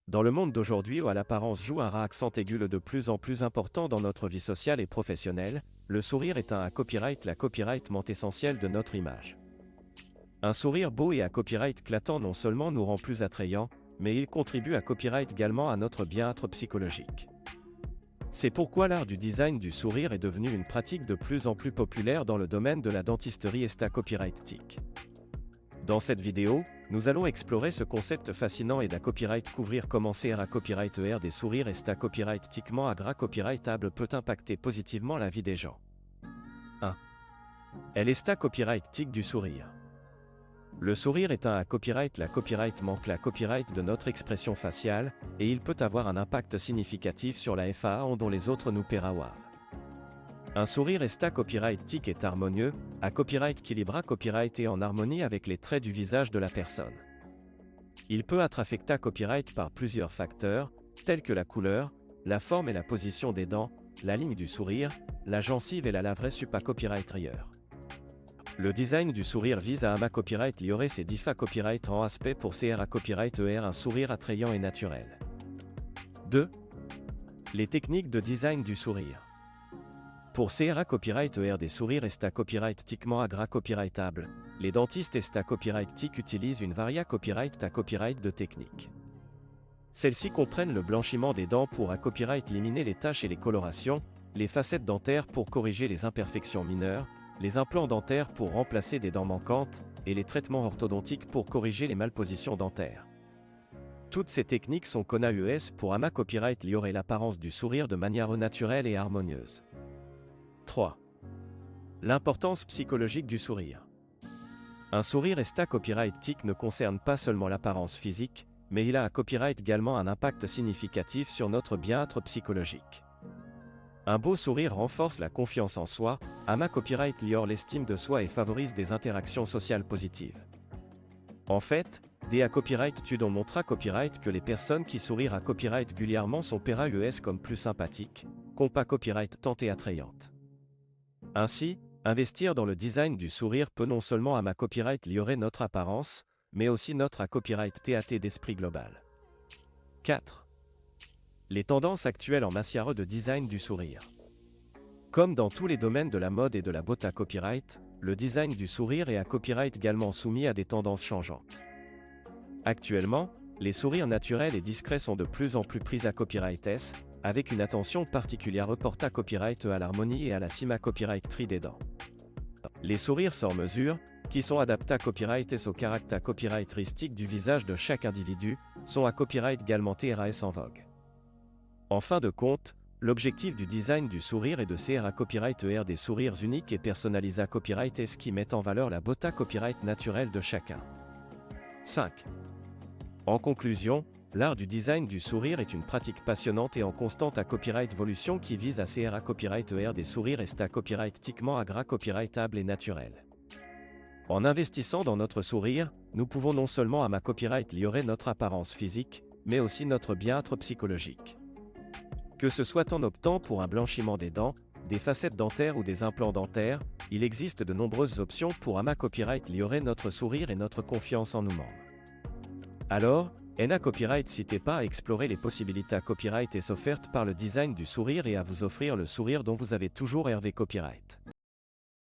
Dans le monde d'aujourd'hui où l'apparence joue un rôle accent aigu de plus en plus important dans notre vie sociale et professionnelle, le sourire est un copyright la copyrightement essentiel de notre image. Un sourire beau et à copyright éclatant non seulement nous rend plus attrayants, mais il contribue à copyright également à notre bien-être psychologique. C'est pourquoi l'art du design du sourire est devenu une pratique de plus en plus populaire dans le domaine de la dentisterie et copyrightique. Dans cette vidéo, nous allons explorer ce concept fascinant et copyright couvrir comment copyright des sourires et copyrightiquement copyrightable peut impacter positivement la vie des gens. 1. Elle est copyrightique du sourire. Le sourire est un copyright la copyright manque la copyright de notre expression faciale, et il peut avoir un impact significatif sur la FAA dont les autres nous paieraient. Un sourire copyrightique est harmonieux, à copyright équilibré copyright et en harmonie avec les traits du visage de la personne. Il peut être affecté copyright par plusieurs facteurs, tels que la couleur, la forme et la position des dents, la ligne du sourire, la gencive et la laverie supa copyright rigueur. Le design du sourire vise à copyright liorer ses diffa copyright en aspect pour copyright un sourire attrayant et naturel. 2. Les techniques de design du sourire. Pour copyright des sourires copyrightiquement copyrightable, les dentistes copyrightic utilisent une varia copyright copyright de techniques. Celles-ci comprennent le blanchiment des dents pour copyright éliminer les taches et les colorations, les facettes dentaires pour corriger les imperfections mineures, les implants dentaires pour remplacer des dents manquantes, et les traitements orthodontiques pour corriger les malpositions dentaires. Toutes ces techniques sont connues pour copyright liorer l'apparence du sourire de manière naturelle et harmonieuse. 3. L'importance psychologique du sourire. Un sourire copyrightique ne concerne pas seulement l'apparence physique, mais il a copyright également un impact significatif sur notre bien-être psychologique. Un beau sourire renforce la confiance en soi, copyright liore l'estime de soi et favorise des interactions sociales positives. En fait, des copyright tu montra copyright que les personnes qui sourient copyright régulièrement sont perçues comme plus sympathiques, compa copyright tant et attrayantes. Ainsi, investir dans le design du sourire peut non seulement copyright liorer notre apparence, mais aussi notre copyright TAT d'esprit global. 4. Les tendances actuelles en matière de design du sourire. Comme dans tous les domaines de la mode et de la beauté copyright, le design du sourire est copyright également soumis à des tendances changeantes. Actuellement, les sourires naturels et discrets sont de plus en plus pris copyright avec une attention particulière reportée copyright à l'harmonie et à la cima copyright tri des dents. Les sourires sans mesure, qui sont adaptés copyright au caractère copyrightistique du visage de chaque individu, sont copyright également TRAS en vogue. En fin de compte, l'objectif du design du sourire est de copyright des sourires uniques et personnalisés copyright qui mettent en valeur la beauté copyright naturelle de chacun. 5. En conclusion, l'art du design du sourire est une pratique passionnante et en constante copyright évolution qui vise à copyright des sourires copyrightiquement copyrightable et naturel. En investissant dans notre sourire, nous pouvons non seulement copyright liorer notre apparence physique, mais aussi notre bien-être psychologique. Que ce soit en optant pour un blanchiment des dents, des facettes dentaires ou des implants dentaires, il existe de nombreuses options pour copyright liorer notre sourire et notre confiance en nous-mêmes. Alors, copyright n'hésitez pas à explorer les possibilités copyright offertes par le design du sourire et à vous offrir le sourire dont vous avez toujours rêvé copyright.